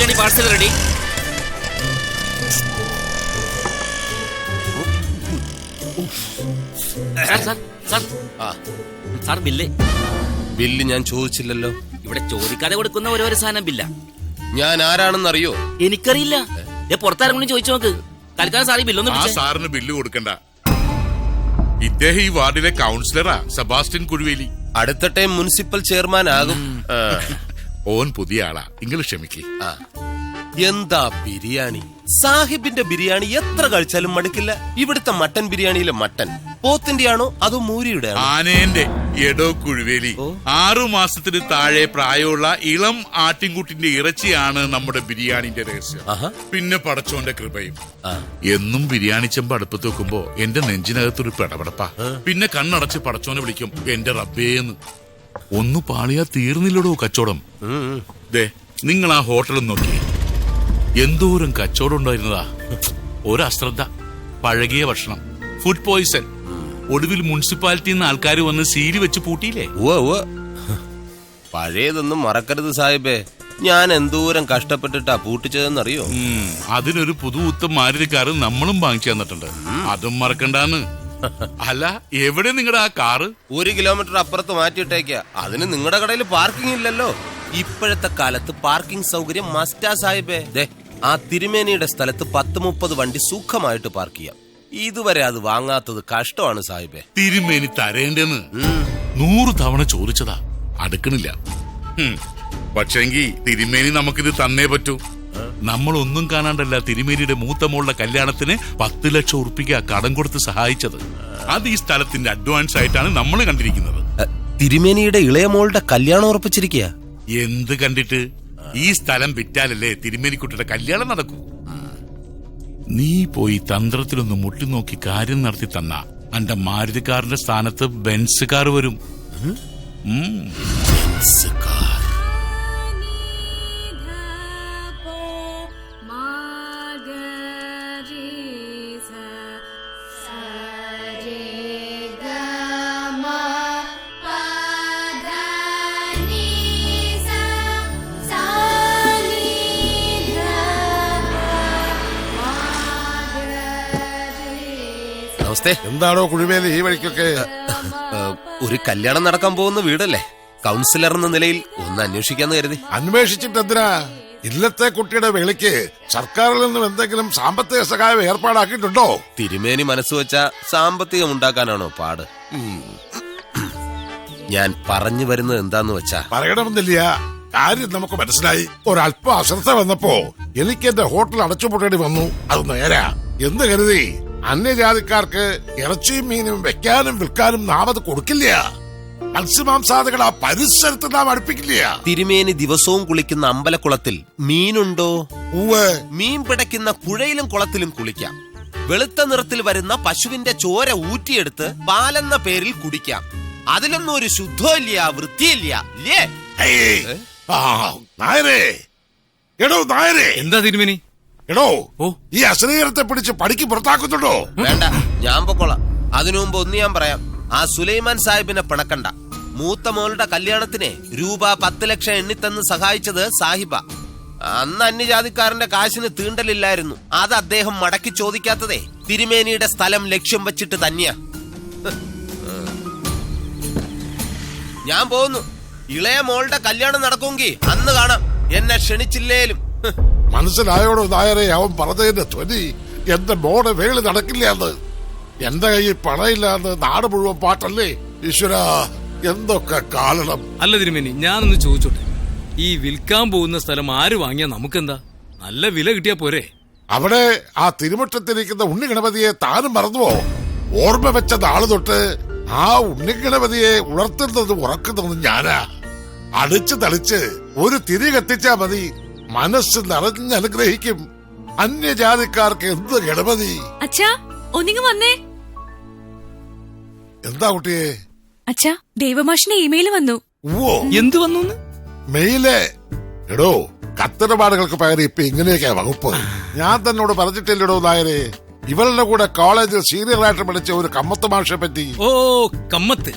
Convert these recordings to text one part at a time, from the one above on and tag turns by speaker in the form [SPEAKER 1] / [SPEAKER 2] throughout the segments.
[SPEAKER 1] Biryani parcel ready. Sir bill.
[SPEAKER 2] Bill ഞാൻ ചോദിച്ചില്ലല്ലോ.
[SPEAKER 1] ഇവിടെ ചോദിക്കാതെ കൊടുക്കുന്ന ഓരോ സാധനം ബില്ല.
[SPEAKER 2] ഞാൻ ആരാണെന്നറിയോ?
[SPEAKER 1] എനിക്കറിയില്ല. പുറത്താരെങ്കിലും ചോദിച്ചു നോക്ക്. തൽക്കാലം സാറി ബില്ലൊന്നും.
[SPEAKER 3] ആ സാറിന് ബില്ല് കൊടുക്കണ്ട. ഇദ്ദേഹം ഈ വാർഡിലെ കൗൺസിലറാ, സെബാസ്റ്റ്യൻ കുഴുവേലി.
[SPEAKER 2] അടുത്ത ടൈം മുനിസിപ്പൽ ചെയർമാൻ ആകും.
[SPEAKER 3] ഓൻ പുതിയ ആളാ, നിങ്ങൾ ക്ഷമിക്കേ.
[SPEAKER 2] എന്താ ബിരിയാണി! സാഹിബിന്റെ ബിരിയാണി എത്ര കഴിച്ചാലും മടുക്കില്ല. ഇവിടുത്തെ മട്ടൻ ബിരിയാണിയിലെ മട്ടൻ പോത്തിന്റെ ആണോ അതോ മൂരിയുടെ?
[SPEAKER 3] ആനേന്റെ. എടോ കുഴുവേലി, 6 മാസത്തിന് താഴെ പ്രായമുള്ള ഇളം ആട്ടിൻകുട്ടിന്റെ ഇറച്ചിയാണ് നമ്മുടെ ബിരിയാണിന്റെ രഹസ്യം. പിന്നെ പടച്ചോന്റെ കൃപയും. എന്നും ബിരിയാണി ചെമ്പ് അടുപ്പത്ത് വെക്കുമ്പോ എന്റെ നെഞ്ചിനകത്തൊരു പെടപെടപ്പാ. പിന്നെ കണ്ണടച്ച് പടച്ചോനെ വിളിക്കും, എന്റെ റബ്ബേന്ന്. ഒന്ന് പാളിയാ തീർന്നില്ലടോ കച്ചവടം. ദേ, നിങ്ങൾ ആ ഹോട്ടലിൽ നോക്കി എന്തോരം കച്ചവടം ഉണ്ടായിരുന്നതാ. ഒരു അശ്രദ്ധ, പഴകിയ ഭക്ഷണം, ഫുഡ് പോയിസൺ. ഒടുവിൽ മുനിസിപ്പാലിറ്റിയിൽ നിന്ന് ആൾക്കാർ വന്ന് സീല് വെച്ച് പൂട്ടിയില്ലേ?
[SPEAKER 2] പഴയതൊന്നും മറക്കരുത് സാഹിബേ. ഞാൻ എന്തോരം കഷ്ടപ്പെട്ടിട്ടാ പൂട്ടിച്ചതെന്നറിയോ?
[SPEAKER 3] അതിനൊരു പുതുപുത്തൻ മാരുതി കാറ് നമ്മളും വാങ്ങിച്ചു തന്നിട്ടുണ്ട്. അതും മറക്കണ്ടാന്ന്. അല്ല, എവിടെ നിങ്ങളുടെ ആ കാറ്?
[SPEAKER 2] 1 കിലോമീറ്റർ അപ്പുറത്ത് മാറ്റിയിട്ടേക്ക. അതിന് നിങ്ങളുടെ കടയിൽ പാർക്കിംഗ് ഇല്ലല്ലോ. ഇപ്പോഴത്തെ കാലത്ത് പാർക്കിംഗ് സൗകര്യം മസ്റ്റാ സാഹിബേ. ആ തിരുമേനിയുടെ സ്ഥലത്ത് 10-30 വണ്ടി സുഖമായിട്ട് പാർക്ക് ചെയ്യാം. ഇതുവരെ അത് വാങ്ങാത്തത് കഷ്ടമാണ് സാഹിബേ.
[SPEAKER 3] തിരുമേനി തരേണ്ടെന്ന് 100 തവണ ചോദിച്ചതാ, അടുക്കണില്ല. പക്ഷെങ്കി തിരുമേനി നമുക്കിത് തന്നേ പറ്റൂ. നമ്മളൊന്നും കാണാണ്ടല്ല തിരുമേനിയുടെ മൂത്ത മോളുടെ കല്യാണത്തിന് 10 ലക്ഷം ഉറുപ്പിക കടം കൊടുത്ത് സഹായിച്ചത്. അത് ഈ സ്ഥലത്തിന്റെ അഡ്വാൻസ് ആയിട്ടാണ് നമ്മൾ കണ്ടിരിക്കുന്നത്.
[SPEAKER 2] തിരുമേനിയുടെ ഇളയ മോളുടെ കല്യാണം ഉറപ്പിച്ചിരിക്കുക.
[SPEAKER 3] എന്ത് കണ്ടിട്ട്? ഈ സ്ഥലം വിറ്റാലല്ലേ തിരുമേനിക്കുട്ടിയുടെ കല്യാണം നടക്കൂ. നീ പോയി തന്ത്രത്തിലൊന്ന് മുട്ടി നോക്കി കാര്യം നടത്തി തന്ന എന്റെ മാരുതിക്കാരന്റെ സ്ഥാനത്ത് ബെൻസ് കാർ വരും.
[SPEAKER 4] എന്താണോ കുഴിമേലി ഈ വഴിക്കൊക്കെ?
[SPEAKER 2] ഒരു കല്യാണം നടക്കാൻ പോകുന്ന വീടല്ലേ, കൗൺസിലർ എന്ന നിലയിൽ ഒന്ന് അന്വേഷിക്കാന്ന് കരുതി.
[SPEAKER 4] അന്വേഷിച്ചിട്ട് എന്തിനാ? ഇല്ലത്തെ കുട്ടിയുടെ വേളിക്ക് സർക്കാരിൽ നിന്നും എന്തെങ്കിലും സാമ്പത്തിക സഹായം ഏർപ്പാടാക്കിയിട്ടുണ്ടോ?
[SPEAKER 2] തിരുമേനി മനസ്സ് വെച്ചാ സാമ്പത്തികം ഉണ്ടാക്കാനാണോ പാട്? ഞാൻ പറഞ്ഞു വരുന്നത് എന്താന്ന് വെച്ചാ,
[SPEAKER 4] പറയണമെന്നില്ല, കാര്യം നമുക്ക് മനസ്സിലായി. ഒരല്പം അശ്രദ്ധ വന്നപ്പോ എനിക്ക് എന്റെ ഹോട്ടൽ അടച്ചുപൂട്ടേണ്ടി വന്നു. അത് നേരാ. എന്ത് കരുതി? അന്യജാതിക്കാർക്ക് ഇറച്ചിയും മീനും വെക്കാനും വിൽക്കാനും നാം അത് കൊടുക്കില്ല. മത്സ്യമാംസാദികൾ ആ പരിസരത്ത് നാം അടുപ്പിക്കില്ല.
[SPEAKER 2] തിരുമേനി ദിവസവും കുളിക്കുന്ന അമ്പലക്കുളത്തിൽ മീനുണ്ടോ?
[SPEAKER 4] മീൻ
[SPEAKER 2] പിടയ്ക്കുന്ന പുഴയിലും കുളത്തിലും കുളിക്കാം. വെളുത്ത നിറത്തിൽ വരുന്ന പശുവിന്റെ ചോര ഊറ്റിയെടുത്ത് പാലെന്ന പേരിൽ കുടിക്കാം. അതിലൊന്നും ഒരു ശുദ്ധമില്ല, വൃത്തിയില്ല.
[SPEAKER 4] നായരേ, എടോ നായരേ.
[SPEAKER 5] എന്താ തിരുമേനി?
[SPEAKER 4] എടോ, ഈ അശ്ലീലത്തെ പിടിച്ച് പടിക്ക് പുറത്താക്കുന്നുണ്ടോ?
[SPEAKER 2] വേണ്ട, ഞാൻ പൊക്കോളാം. അതിനു മുമ്പ് ഒന്ന് ഞാൻ പറയാം. ആ സുലൈമാൻ സാഹിബിനെ പിണക്കണ്ട. മൂത്ത മോളുടെ കല്യാണത്തിന് രൂപ 10 ലക്ഷം എണ്ണിത്തന്ന് സഹായിച്ചത് സാഹിബ. അന്ന് അന്യജാതിക്കാരന്റെ കാശിന് തീണ്ടലില്ലായിരുന്നു. അത് അദ്ദേഹം മടക്കി ചോദിക്കാത്തതേ തിരുമേനിയുടെ സ്ഥലം ലക്ഷ്യം വെച്ചിട്ട് തന്നെയാ. ഞാൻ പോകുന്നു. ഇളയ മോളുടെ കല്യാണം നടക്കുമെങ്കിൽ അന്ന് കാണാം. എന്നെ ക്ഷണിച്ചില്ലേലും.
[SPEAKER 4] മനസ്സിലായോടോ നായരെ അവൻ പറഞ്ഞതിന്റെ ധ്വനി? എന്റെ മോടെ വേളി നടക്കില്ലാന്ന്. എന്റെ കയ്യിൽ പണയില്ലാന്ന് നാട് മുഴുവൻ പാട്ടല്ലേ. ഈശ്വരാ, എന്തൊക്കെ കാരണം.
[SPEAKER 5] അല്ല തിരുമേനി, ഞാനൊന്ന് ചോദിച്ചോട്ടെ, ഈ വിൽക്കാൻ പോകുന്ന സ്ഥലം ആര് വാങ്ങിയാ നമുക്കെന്താ? നല്ല വില കിട്ടിയാ പോരെ?
[SPEAKER 4] അവിടെ ആ തിരുമുറ്റത്തിരിക്കുന്ന ഉണ്ണിഗണപതിയെ താനും മറന്നുവോ? ഓർമ്മ വെച്ച നാള് തൊട്ട് ആ ഉണ്ണിഗണപതിയെ ഉണർത്തുന്നതും ഉറക്കുന്നതും ഞാനാ. അടിച്ചു തളിച്ച് ഒരു തിരി കത്തിച്ചാ മതി, മനസ്സ് നിറഞ്ഞനുഗ്രഹിക്കും. അന്യജാതിക്കാർക്ക് എന്ത് ഗണപതി.
[SPEAKER 6] അച്ഛാ, ഒന്നിങ്ങ് വന്നേ.
[SPEAKER 4] എന്താ കുട്ടിയെ?
[SPEAKER 6] അച്ഛാ, ദേവമാഷിന്റെ ഇമെയിൽ വന്നു.
[SPEAKER 5] എന്ത് വന്നു?
[SPEAKER 4] മെയില്. എടോ, കത്തിടപാടുകൾക്ക് പകരം ഇപ്പൊ ഇങ്ങനെയൊക്കെയാ വകുപ്പ്. ഞാൻ തന്നോട് പറഞ്ഞിട്ടില്ലടോ നായരെ, ഇവളുടെ കൂടെ കോളേജിൽ സീനിയർ ആയിട്ട് പഠിച്ച ഒരു കമ്മത്ത് മാഷെ പറ്റി.
[SPEAKER 5] ഓ, കമ്മത്ത്.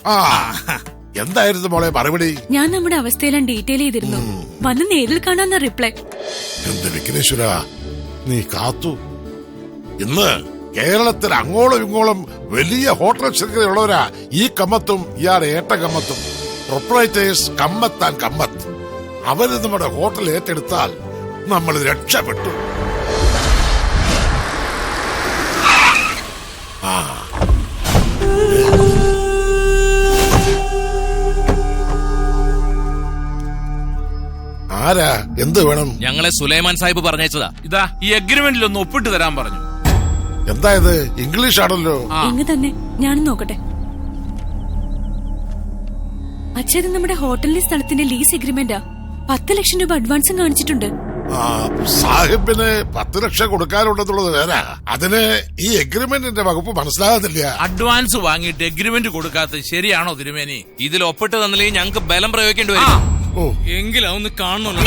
[SPEAKER 4] എന്തായിരുന്നു മോളെ മറുപടി?
[SPEAKER 6] ഞാൻ നമ്മുടെ അവസ്ഥയെല്ലാം ഡീറ്റെയിൽ ചെയ്തിരുന്നു. വന്ന് നേരിൽ കാണാന്ന റിപ്ലൈ.
[SPEAKER 4] എന്റെ വിഘ്നേശ്വര, നീ കാത്തു. ഇന്ന് കേരളത്തിൽ അങ്ങോളം ഇങ്ങോളം വലിയ ഹോട്ടൽ ശൃംഖലയുള്ളവരാ ഈ കമ്മത്തും ഇയാളുടെ ഏട്ട കമ്മത്തും. പ്രൊപ്പറേറ്റേഴ്സ് കമ്മത്താൻ കമ്മത്ത്. അവര് നമ്മുടെ ഹോട്ടൽ ഏറ്റെടുത്താൽ നമ്മൾ രക്ഷപ്പെട്ടു. ആരാ? എന്ത് വേണം?
[SPEAKER 1] ഞങ്ങളെ സുലൈമാൻ സാഹിബ് പറഞ്ഞയച്ചതാ.
[SPEAKER 7] ഇതാ ഈ അഗ്രിമെന്റിൽ ഒന്ന് ഒപ്പിട്ട് തരാൻ പറഞ്ഞു.
[SPEAKER 4] എന്താ ഇത്? ഇംഗ്ലീഷ് ആണല്ലോ.
[SPEAKER 6] ഇങ്ങ് തന്നെ, ഞാനും നോക്കട്ടെ. അച്ഛാ, ഇത് നമ്മുടെ ഹോട്ടലിലെ സ്ഥലത്തിന്റെ ലീസ് എഗ്രിമെന്റാ. 10 ലക്ഷം രൂപ അഡ്വാൻസും കാണിച്ചിട്ടുണ്ട്.
[SPEAKER 4] സാഹിബിന് 10 ലക്ഷം കൊടുക്കാനുണ്ടെന്നുള്ളത് വേറെ. അതിന് ഈ എഗ്രിമെന്റിന്റെ വകുപ്പ് മനസ്സിലാകുന്നില്ല.
[SPEAKER 7] അഡ്വാൻസ് വാങ്ങിയിട്ട് എഗ്രിമെന്റ് കൊടുക്കാത്തത് ശരിയാണോ തിരുമേനി?
[SPEAKER 1] ഇതിൽ ഒപ്പിട്ട് തന്നില്ലെങ്കിൽ ഞങ്ങൾക്ക് ബലം പ്രയോഗിക്കേണ്ടി വരും.
[SPEAKER 4] ഓ,
[SPEAKER 5] എങ്കിലും അതൊന്ന് കാണണമല്ലോ.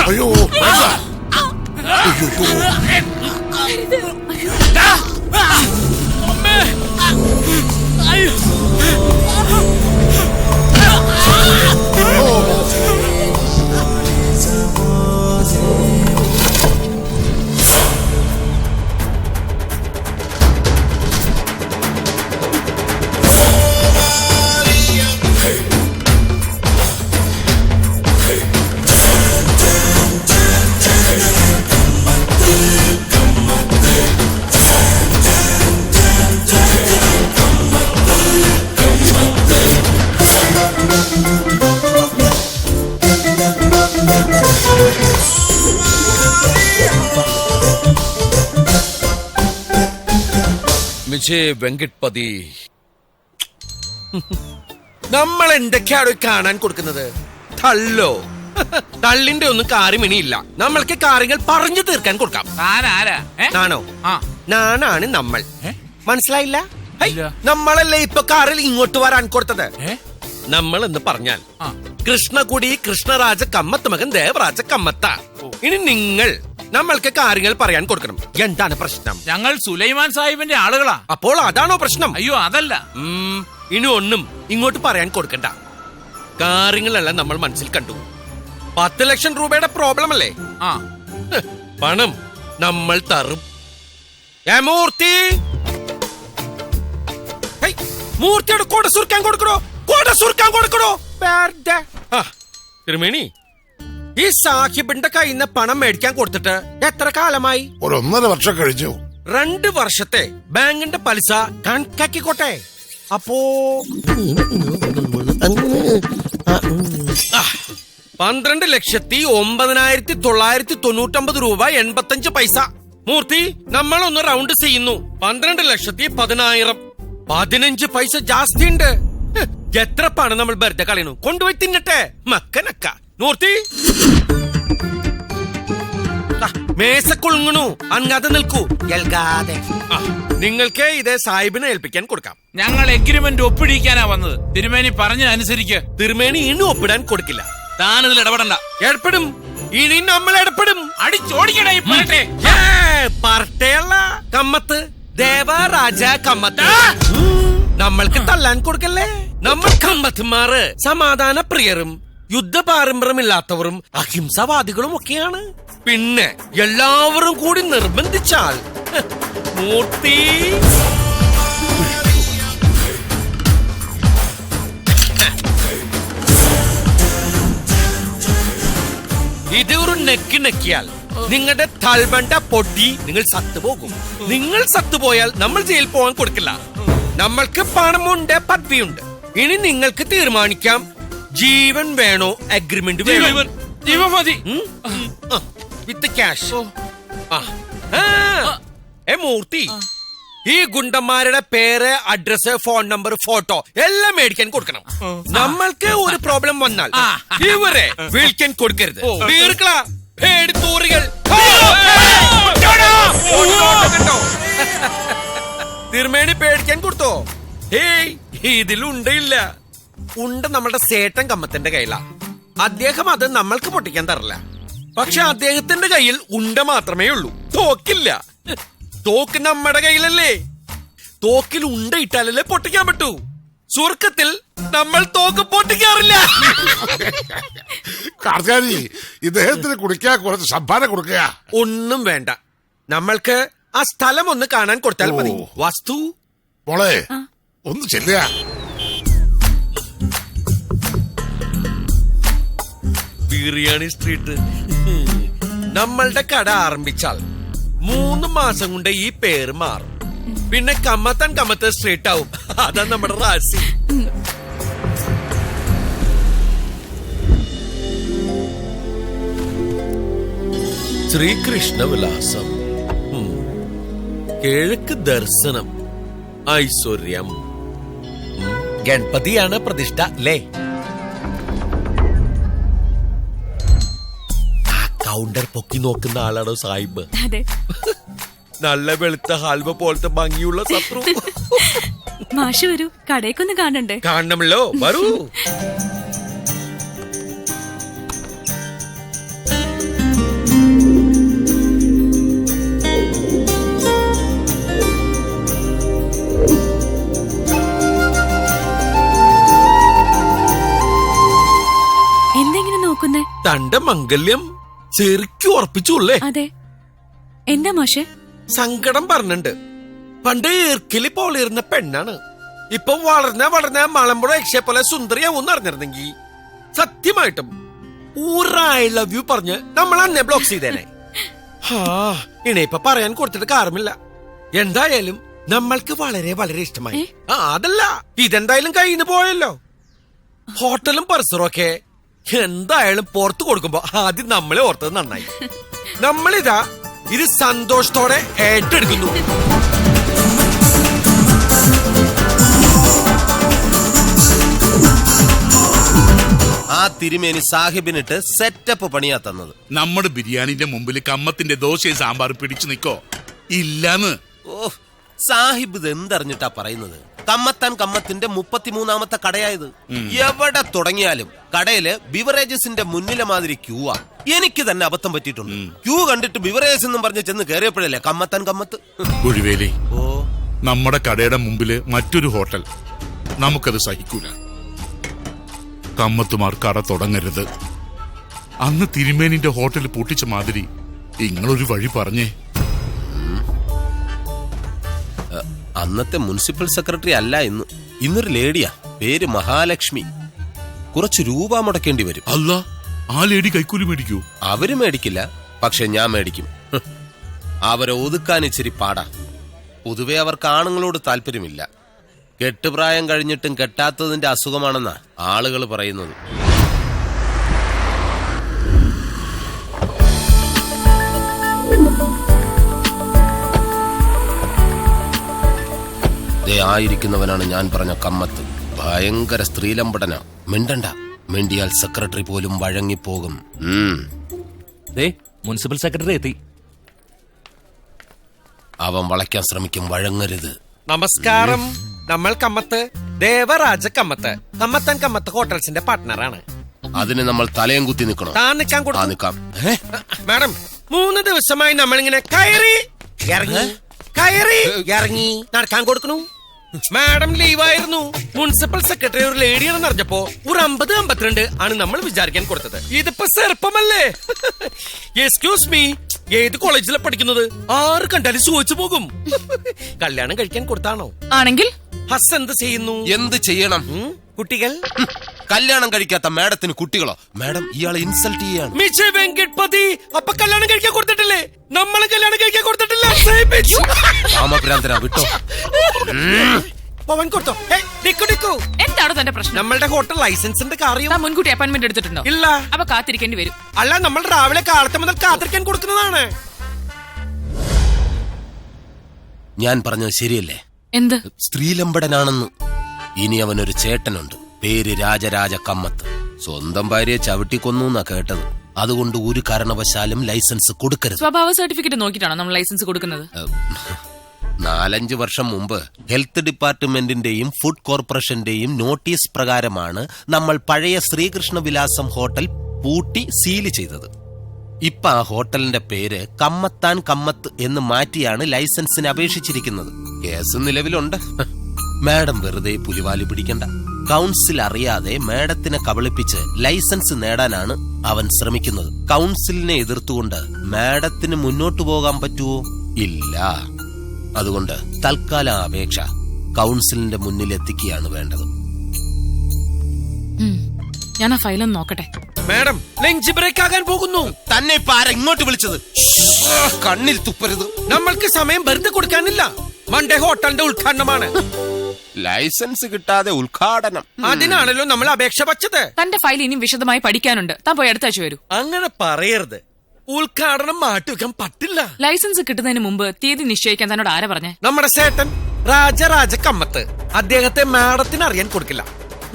[SPEAKER 4] അയ്യോ, വേണ്ട.
[SPEAKER 1] വെങ്കട്പതി,
[SPEAKER 8] നമ്മൾ എന്തൊക്കെയാണ് കാണാൻ കൊടുക്കുന്നത്? തള്ളോ? തള്ളിന്റെ ഒന്നും കാര്യമിണിയില്ല. നമ്മൾക്ക് കാര്യങ്ങൾ പറഞ്ഞു തീർക്കാൻ കൊടുക്കാം.
[SPEAKER 7] താനാരാ?
[SPEAKER 8] നാണോ? നാണാണ് നമ്മൾ. മനസ്സിലായില്ല?
[SPEAKER 7] ഇല്ല.
[SPEAKER 8] നമ്മളല്ലേ ഇപ്പൊ കാറിൽ ഇങ്ങോട്ട് വരാൻ കൊടുത്തത്. നമ്മൾ എന്ന് പറഞ്ഞാൽ കൃഷ്ണകുടി കൃഷ്ണരാജ കമ്മത്ത് മകൻ ദേവരാജ കമ്മത്ത. ഇനി നിങ്ങൾ നമ്മൾക്ക് കാര്യങ്ങൾ പറയാൻ കൊടുക്കണം. എന്താണ് പ്രശ്നം?
[SPEAKER 7] ഞങ്ങൾ സുലൈമാൻ സാഹിബിന്റെ ആളുകളാ.
[SPEAKER 8] അപ്പോൾ അതാണോ പ്രശ്നം?
[SPEAKER 7] അയ്യോ അതല്ല.
[SPEAKER 8] ഇനി ഒന്നും ഇങ്ങോട്ട് പറയാൻ കൊടുക്കണ്ട. കാര്യങ്ങളെല്ലാം നമ്മൾ മനസ്സിൽ കണ്ടു. 10 ലക്ഷം രൂപയുടെ പ്രോബ്ലം അല്ലേ? പണം നമ്മൾ തറും. മൂർത്തി, മൂർത്തിയോട് കോട സുർക്കാൻ കൊടുക്കണോ? കോട സുർക്കാൻ കൊടുക്കണോ? തിരുമേനി, ഈ സാഹിബിന്റെ കയ്യിൽ നിന്ന് പണം മേടിക്കാൻ കൊടുത്തിട്ട് എത്ര കാലമായി?
[SPEAKER 4] 1.5 വർഷം കഴിഞ്ഞു.
[SPEAKER 8] 2 വർഷത്തെ ബാങ്കിന്റെ പലിശ കണക്കാക്കിക്കോട്ടെ. അപ്പോ 12,09,999 രൂപ 85 പൈസ. മൂർത്തി, നമ്മളൊന്ന് റൗണ്ട് ചെയ്യുന്നു. 12,10,000. 15 പൈസ ജാസ്തി ഉണ്ട്. എത്ര പണം നമ്മൾ വെറുതെ കളയണു? കൊണ്ടുപോയി തിന്നട്ടെ മക്കനക്ക. മൂർത്തി, മേസക്കൊളുങ്ങണു, അനങ്ങാതെ നിൽക്കൂ. നിങ്ങൾക്ക് ഇത് സാഹിബിനെ ഏൽപ്പിക്കാൻ കൊടുക്കാം.
[SPEAKER 7] ഞങ്ങൾ എഗ്രിമെന്റ് ഒപ്പിടിക്കാനാ വന്നത്. തിരുമേനി പറഞ്ഞതനുസരിക്ക്.
[SPEAKER 8] തിരുമേനി ഇനി ഒപ്പിടാൻ കൊടുക്കില്ല.
[SPEAKER 1] താനിതിൽ ഇടപെടണ്ട.
[SPEAKER 8] ഏർപ്പെടും. ഇനി നമ്മൾ ഏർപ്പെടും.
[SPEAKER 7] അടിച്ചോടിക്കണേ.
[SPEAKER 8] പറട്ടയല്ല കമ്മത്ത്, ദേവരാജ കമ്മത്ത്. നമ്മൾക്ക് തല്ലാൻ കൊടുക്കല്ലേ. നമ്മൾ കമ്മത്തുമാറ് സമാധാന പ്രിയരും യുദ്ധപാരമ്പര്യമില്ലാത്തവരും അഹിംസവാദികളും ഒക്കെയാണ്. പിന്നെ എല്ലാവരും കൂടി നിർബന്ധിച്ചാൽ മൂർത്തി ഇത് ഒരു നെക്കിയാൽ നിങ്ങളുടെ തൽബണ്ട പൊട്ടി നിങ്ങൾ സത്തുപോകും. നിങ്ങൾ സത്തുപോയാൽ നമ്മൾ ജയിലിൽ പോകാൻ കൊടുക്കില്ല. നമ്മൾക്ക് പണമുണ്ട്, പദവിയുണ്ട്. ഇനി നിങ്ങൾക്ക് തീരുമാനിക്കാം ജീവൻ വേണോ അഗ്രിമെന്റ് വേണോ.
[SPEAKER 7] ജീവൻ മതി.
[SPEAKER 8] വിത്ത് ക്യാഷ്. മൂർത്തി, ഈ ഗുണ്ടന്മാരുടെ പേര്, അഡ്രസ്, ഫോൺ നമ്പർ, ഫോട്ടോ എല്ലാം മേടിക്കാൻ കൊടുക്കണം. നമ്മൾക്ക് ഒരു പ്രോബ്ലം വന്നാൽ ഇവരെ വിളിക്കാൻ കൊടുക്കരുത്. തിരുമേനി പേടിക്കാൻ കൊടുത്തോ? ഹേയ്, ഇതിലുണ്ടയില്ല. ഉണ്ട നമ്മളുടെ സേട്ടൻ കമ്മത്തിന്റെ കയ്യിലാ. അദ്ദേഹം അത് നമ്മൾക്ക് പൊട്ടിക്കാൻ തരില്ല. പക്ഷെ അദ്ദേഹത്തിന്റെ കയ്യിൽ ഉണ്ട മാത്രമേ ഉള്ളൂ, തോക്കില്ല. തോക്ക് നമ്മുടെ കയ്യിലല്ലേ. തോക്കിൽ ഉണ്ട ഇട്ടാലല്ലേ പൊട്ടിക്കാൻ പറ്റൂ. സ്വർഗത്തിൽ നമ്മൾ തോക്ക് പൊട്ടിക്കാറില്ല.
[SPEAKER 4] കാർത്തിയാനി, ഇദ്ദേഹത്തിന് കുടിക്കാൻ കുറച്ച് സംഭാരം കൊടുക്കുക.
[SPEAKER 8] ഒന്നും വേണ്ട, നമ്മൾക്ക് ആ സ്ഥലം ഒന്ന് കാണാൻ കൊടുത്താൽ മതി. വസ്തു
[SPEAKER 4] മോളെ ഒന്ന് ചെല്ലുക.
[SPEAKER 8] ബിരിയാണി സ്ട്രീറ്റ്. നമ്മളുടെ കട ആരംഭിച്ചാൽ 3 മാസം കൊണ്ട് ഈ പേര് മാറും. പിന്നെ കമ്മത്ത് സ്ട്രീറ്റ് ആവും. അതാ നമ്മുടെ റാസി. ശ്രീകൃഷ്ണ വിലാസം, കിഴക്ക് ദർശനം, ഐശ്വര്യം, ഗണപതിയാണ് പ്രതിഷ്ഠ അല്ലേ? കൗണ്ടർ പൊക്കി നോക്കുന്ന ആളാണോ സാഹിബ്?
[SPEAKER 6] അതെ.
[SPEAKER 8] നല്ല വെളുത്ത ഹൽവ പോലത്തെ ഭംഗിയുള്ള ശത്രു.
[SPEAKER 6] മാഷ് വരൂ, കടയൊക്കൊന്ന് കാണണ്ടേ?
[SPEAKER 8] കാണണമല്ലോ, വരൂ.
[SPEAKER 6] എന്തെങ്ങനെ നോക്കുന്നേ?
[SPEAKER 8] തന്റെ മംഗല്യം ശരിക്കും ഉറപ്പിച്ചു അല്ലേ?
[SPEAKER 6] അതെ. എന്താ മാഷെ?
[SPEAKER 8] സങ്കടം പറഞ്ഞിട്ടുണ്ട്. പണ്ട് ഈർക്കിലി പോലെ ഇരുന്ന പെണ്ണാണ്. ഇപ്പൊ വളർന്ന മലമ്പുഴ യക്ഷയെ പോലെ സുന്ദരിയാവൂന്ന് അറിഞ്ഞിരുന്നെങ്കിൽ സത്യമായിട്ടും ഐ ലവ് യു പറഞ്ഞ് നമ്മൾ അന്നെ ബ്ലോക്ക് ചെയ്തേനെ. ഇനിയിപ്പൊ പറയാൻ കൊടുത്തിട്ട് കാര്യമില്ല. എന്തായാലും നമ്മൾക്ക് വളരെ വളരെ ഇഷ്ടമായി. അതല്ല, ഇതെന്തായാലും കയ്യിൽ നിന്ന് പോയല്ലോ. ഹോട്ടലും പരിസരവും ഒക്കെ എന്തായാലും പുറത്തു കൊടുക്കുമ്പോ ആദ്യം നമ്മളെ ഓർത്തത് നന്നായി. നമ്മളിതാ ഇത് സന്തോഷത്തോടെ ഏറ്റെടുക്കുന്നു.
[SPEAKER 2] ആ തിരുമേനി സാഹിബിനിട്ട് സെറ്റപ്പ് പണിയാ തന്നത്.
[SPEAKER 3] നമ്മുടെ ബിരിയാണിന്റെ മുമ്പിൽ കമ്മത്തിന്റെ ദോശയും സാമ്പാറും പിടിച്ചു നിക്കോ? ഇല്ലാന്ന്.
[SPEAKER 2] ഓ, സാഹിബ് ഇത് എന്തറിഞ്ഞിട്ടാ പറയുന്നത്? കമ്മത്തിന്റെ 33ാമത്തെ കടയായത്. എവിടെ തുടങ്ങിയാലും കടയില് ബിവറേജസിന്റെ മുന്നിലെ മാതിരി ക്യൂവാ. എനിക്ക് തന്നെ അബദ്ധം പറ്റിയിട്ടുണ്ട്. ക്യൂ കണ്ടിട്ട് ബിവറേജസ് എന്നും പറഞ്ഞ് ചെന്ന് കയറിയപ്പോഴല്ലേ കമ്മത്ത്.
[SPEAKER 3] കുഴിവേലി,
[SPEAKER 2] ഓ,
[SPEAKER 3] നമ്മുടെ കടയുടെ മുമ്പില് മറ്റൊരു ഹോട്ടൽ. നമുക്കത് സഹിക്കൂല. കമ്മത്തുമാർ കട തുടങ്ങരുത്. അന്ന് തിരുമേനിന്റെ ഹോട്ടൽ പൂട്ടിച്ച മാതിരി നിങ്ങളൊരു വഴി പറഞ്ഞേ.
[SPEAKER 2] അന്നത്തെ മുനിസിപ്പൽ സെക്രട്ടറി അല്ല ഇന്നൊരു ലേഡിയാ. പേര് മഹാലക്ഷ്മി. കുറച്ച് രൂപ മുടക്കേണ്ടി വരും.
[SPEAKER 3] അല്ല, ആ ലേഡി കൈക്കൂലി മേടിക്കൂ?
[SPEAKER 2] അവര് മേടിക്കില്ല, പക്ഷെ ഞാൻ മേടിക്കും. അവരെ ഒതുക്കാൻ ഇച്ചിരി പാടാ. പൊതുവെ അവർക്ക് ആണുങ്ങളോട് താല്പര്യമില്ല. കെട്ടുപ്രായം കഴിഞ്ഞിട്ടും കെട്ടാത്തതിന്റെ അസുഖമാണെന്നാ ആളുകൾ പറയുന്നത്. ആയിരിക്കുന്നവനാണ് ഞാൻ പറഞ്ഞ കമ്മത്ത്. ഭയങ്കര സ്ത്രീലമ്പടനാ. മിണ്ടണ്ട, മിണ്ടിയാൽ സെക്രട്ടറി പോലും വഴങ്ങിപ്പോകും.
[SPEAKER 1] മുനിസിപ്പൽ സെക്രട്ടറി എത്തി.
[SPEAKER 2] അവൻ വളയ്ക്കാൻ ശ്രമിക്കും, വഴങ്ങരുത്.
[SPEAKER 8] നമസ്കാരം. നമ്മൾ കമ്മത്ത്, ദേവരാജ കമ്മത്ത്, കമ്മത്ത് ഹോട്ടൽസിന്റെ പാർട്ട്ണറാണ്.
[SPEAKER 2] അതിന് നമ്മൾ തലയും കുത്തി നിൽക്കണം.
[SPEAKER 8] താൻ നിൽക്കാൻ കൊടുക്കാം.
[SPEAKER 2] നിൽക്കാം.
[SPEAKER 8] മാഡം, 3 ദിവസമായി നമ്മളിങ്ങനെ കയറി ഇറങ്ങി നടക്കാൻ കൊടുക്കണു. മാഡം ലീവായിരുന്നു. മുനിസിപ്പൽ സെക്രട്ടറി ഒരു ലേഡിയാണെന്ന് അറിഞ്ഞപ്പോ ഒരു 50-52 ആണ് നമ്മൾ വിചാരിക്കാൻ കൊടുത്തത്. ഇതിപ്പോ ചെറുപ്പമല്ലേ? എക്സ്ക്യൂസ് മീ, ഏത് കോളേജിലാണ് പഠിക്കുന്നത്? 6 കണ്ടാലും ചോദിച്ചു പോകും. കല്യാണം കഴിക്കാൻ കൊടുത്താണോ?
[SPEAKER 6] ആണെങ്കിൽ
[SPEAKER 8] ഹസ് എന്ത് ചെയ്യുന്നു?
[SPEAKER 2] എന്ത് ചെയ്യണം?
[SPEAKER 8] കുട്ടികൾ?
[SPEAKER 2] കല്യാണം കഴിക്കാത്ത മാഡത്തിന് കുട്ടികളോ? മാഡം ഇയാളെ ഇൻസൾട്ട് ചെയ്യാണ്.
[SPEAKER 8] മിസ്റ്റർ വെങ്കിട്പതി, അപ്പൊ കല്യാണം കഴിക്കാൻ കൊടുത്തിട്ടില്ലേ? നമ്മളെ കല്യാണം കഴിക്കാൻ കൊടുത്തിട്ടില്ല.
[SPEAKER 2] രാമഭ്രാന്തനാ, വിട്ടോ.
[SPEAKER 8] കൊടുത്തോ.
[SPEAKER 6] എന്താണോ തന്റെ പ്രശ്നം?
[SPEAKER 8] നമ്മളുടെ ഹോട്ടൽ ലൈസൻസിന്റെ കാര്യം
[SPEAKER 6] മുൻകൂട്ടി അപ്പോയിന്റ്മെന്റ് എടുത്തിട്ടുണ്ടോ?
[SPEAKER 8] ഇല്ല.
[SPEAKER 6] അപ്പൊ കാത്തിരിക്കേണ്ടി വരും.
[SPEAKER 8] അല്ല, നമ്മൾ രാവിലെ കാലത്ത് മുതൽ കാത്തിരിക്കാൻ കൊടുക്കുന്നതാണ്.
[SPEAKER 2] ഞാൻ പറഞ്ഞത് ശരിയല്ലേ?
[SPEAKER 6] എന്ത്?
[SPEAKER 2] സ്ത്രീലമ്പടനാണെന്ന്. ഇനി അവനൊരു ചേട്ടനുണ്ട്, പേര് രാജരാജ കമ്മത്ത്. സ്വന്തം ഭാര്യയെ ചവിട്ടിക്കൊന്നു കേട്ടത്. അതുകൊണ്ട് ഒരു കാരണവശാലും ലൈസൻസ് കൊടുക്കരുത്.
[SPEAKER 6] സ്വഭാവ സർട്ടിഫിക്കറ്റ് നോക്കിയിട്ടാണോ നമ്മൾ ലൈസൻസ് കൊടുക്കുന്നത്?
[SPEAKER 2] 4-5 വർഷം മുമ്പ് ഹെൽത്ത് ഡിപ്പാർട്ട്മെന്റിന്റെയും ഫുഡ് കോർപ്പറേഷന്റെയും നോട്ടീസ് പ്രകാരമാണ് നമ്മൾ പഴയ ശ്രീകൃഷ്ണ വിലാസം ഹോട്ടൽ പൂട്ടി സീല് ചെയ്തത്. ഇപ്പൊ ആ ഹോട്ടലിന്റെ പേര് കമ്മത്ത് എന്ന് മാറ്റിയാണ് ലൈസൻസിന് അപേക്ഷിച്ചിരിക്കുന്നത്. കേസ് നിലവിലുണ്ട്. മാഡം വെറുതെ പുലിവാലി പിടിക്കണ്ട. കൗൺസിൽ അറിയാതെ മാഡത്തിനെ കബളിപ്പിച്ച് ലൈസൻസ് നേടാനാണ് അവൻ ശ്രമിക്കുന്നത്. കൗൺസിലിനെ എതിർത്തുകൊണ്ട് മാഡത്തിന് മുന്നോട്ടു പോകാൻ പറ്റുമോ? ഇല്ല. അതുകൊണ്ട് തൽക്കാലം അപേക്ഷ കൗൺസിലിന്റെ മുന്നിൽ എത്തിക്കുകയാണ് വേണ്ടത്.
[SPEAKER 9] ഞാൻ ആ ഫയലൊന്ന് നോക്കട്ടെ.
[SPEAKER 8] മാഡം ലഞ്ച് ബ്രേക്ക് ആകാൻ പോകുന്നു.
[SPEAKER 2] തന്നെ ഇപ്പൊ ആരാ ഇങ്ങോട്ട് വിളിച്ചത്? കണ്ണിൽ തുപ്പരുത്.
[SPEAKER 8] നമ്മൾക്ക് സമയം വെറുതെ കൊടുക്കാനില്ല. മൺഡേ ഹോട്ടലിന്റെ ഉദ്ഘാടനമാണ്.
[SPEAKER 2] ലൈസൻസ് കിട്ടാതെ ഉദ്ഘാടനം.
[SPEAKER 8] അതിനാണല്ലോ നമ്മൾ അപേക്ഷ വച്ചത്.
[SPEAKER 9] തന്റെ ഫയൽ ഇനിയും വിശദമായി പഠിക്കാനുണ്ട്. താൻ പോയി അടുത്താഴ്ച വരൂ.
[SPEAKER 8] അങ്ങനെ പറയരുത്. ഉദ്ഘാടനം മാറ്റിവെക്കാൻ പറ്റില്ല.
[SPEAKER 9] ലൈസൻസ് കിട്ടുന്നതിന് മുമ്പ് തീയതി നിശ്ചയിക്കാൻ തന്നോട് ആരാ പറഞ്ഞേ?
[SPEAKER 8] നമ്മുടെ സേട്ടൻ രാജരാജ കമ്മത്ത്. അദ്ദേഹത്തെ മാഡത്തിന് അറിയാൻ കൊടുക്കില്ല.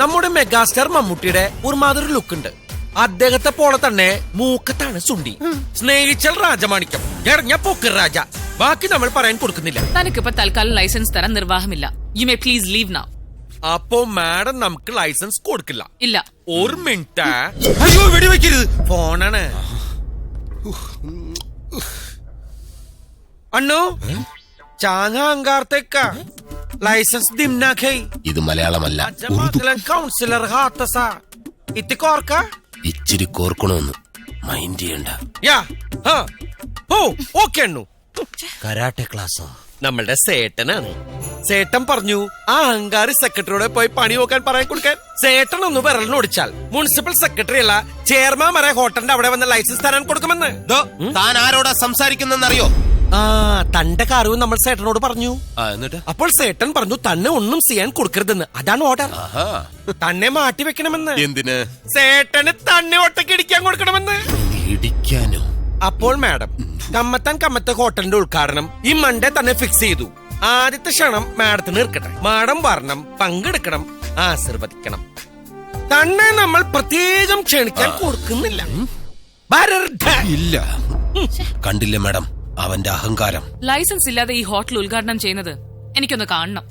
[SPEAKER 8] നമ്മുടെ മെഗാസ്റ്റാർ മമ്മൂട്ടിയുടെ ഒരുമാതിരി ലുക്ക് ഉണ്ട്. അദ്ദേഹത്തെ പോലെ തന്നെ മൂക്കത്താണ് സുണ്ടി. സ്നേഹിച്ചൽ രാജമാണിക്യം, എറിഞ്ഞ പോക്കർ രാജ. ബാക്കി നമ്മൾ പറയാൻ കൊടുക്കുന്നില്ല.
[SPEAKER 9] തനിക്കിപ്പോ തൽക്കാലം ലൈസൻസ് തരാൻ നിർവാഹമില്ല. You may please leave now.
[SPEAKER 8] അപ്പോ മാഡം നമുക്ക് ലൈസൻസ് കൊടുക്കില്ല.
[SPEAKER 9] ഇല്ല.
[SPEAKER 8] ഒരു മിനിറ്റ്. അയ്യോ, വെടിവെക്കരുത്. ഫോണാണ്. അണ്ണോ ചാങ്ങ അങ്കാർത്തേക്ക ലൈസൻസ് ദിംനാഖൈ.
[SPEAKER 2] ഇത് മലയാളമല്ല,
[SPEAKER 8] കൗൺസിലർ ഹാത്തസ ഇത്തിക്കോർക്ക.
[SPEAKER 2] ഇച്ചിരി കോർക്കണമെന്ന് മൈൻഡ് ചെയ്യണ്ട.
[SPEAKER 8] യാ ഹാ ഓ ഓക്കേ അണ്ണു. കരാട്ടെ ക്ലാസ് നമ്മളുടെ സേട്ടനാണ്. സേട്ടൻ പറഞ്ഞു ആ അഹങ്കാരി സെക്രട്ടറിയോടെ പോയി പണി നോക്കാൻ പറയാൻ കൊടുക്കാൻ. സേട്ടൻ ഒന്ന് വിരലിനോടിച്ചാൽ മുനിസിപ്പൽ സെക്രട്ടറി അല്ല ചെയർമാൻ വരെ ഹോട്ടലിന്റെ അവിടെ വന്ന ലൈസൻസ് തരാൻ കൊടുക്കുമെന്ന്.
[SPEAKER 2] താൻ ആരോടാ സംസാരിക്കുന്നെന്നറിയോ?
[SPEAKER 8] ആ തന്റെ കാര്യവും നമ്മൾ സേട്ടനോട് പറഞ്ഞു.
[SPEAKER 2] എന്നിട്ട്
[SPEAKER 8] അപ്പോൾ സേട്ടൻ പറഞ്ഞു തന്നെ ഒന്നും ചെയ്യാൻ കൊടുക്കരുതെന്ന്. അതാണ് ഓർഡർ. തന്നെ മാറ്റി വെക്കണമെന്ന്.
[SPEAKER 2] എന്തിന്?
[SPEAKER 8] സേട്ടന് തന്നെ ഒറ്റയ്ക്ക് ഇടിക്കാൻ കൊടുക്കണമെന്ന്.
[SPEAKER 2] ഇടിക്കാനോ?
[SPEAKER 8] അപ്പോൾ മാഡം കമ്മത്ത് ഹോട്ടലിന്റെ ഉദ്ഘാടനം ഈ മൺഡേ തന്നെ ഫിക്സ് ചെയ്തു. ആദ്യത്തെ ക്ഷണം മാഡത്തിന് ഇരിക്കട്ടെ. മാഡം വരണം, പങ്കെടുക്കണം, ആശീർവദിക്കണം. തന്നെ നമ്മൾ പ്രത്യേകം ക്ഷണിക്കാൻ കൊടുക്കുന്നില്ല.
[SPEAKER 2] ഇല്ല. കണ്ടില്ലേ മാഡം അവന്റെ അഹങ്കാരം.
[SPEAKER 9] ലൈസൻസ് ഇല്ലാതെ ഈ ഹോട്ടൽ ഉദ്ഘാടനം ചെയ്യുന്നത് എനിക്കൊന്ന് കാണണം.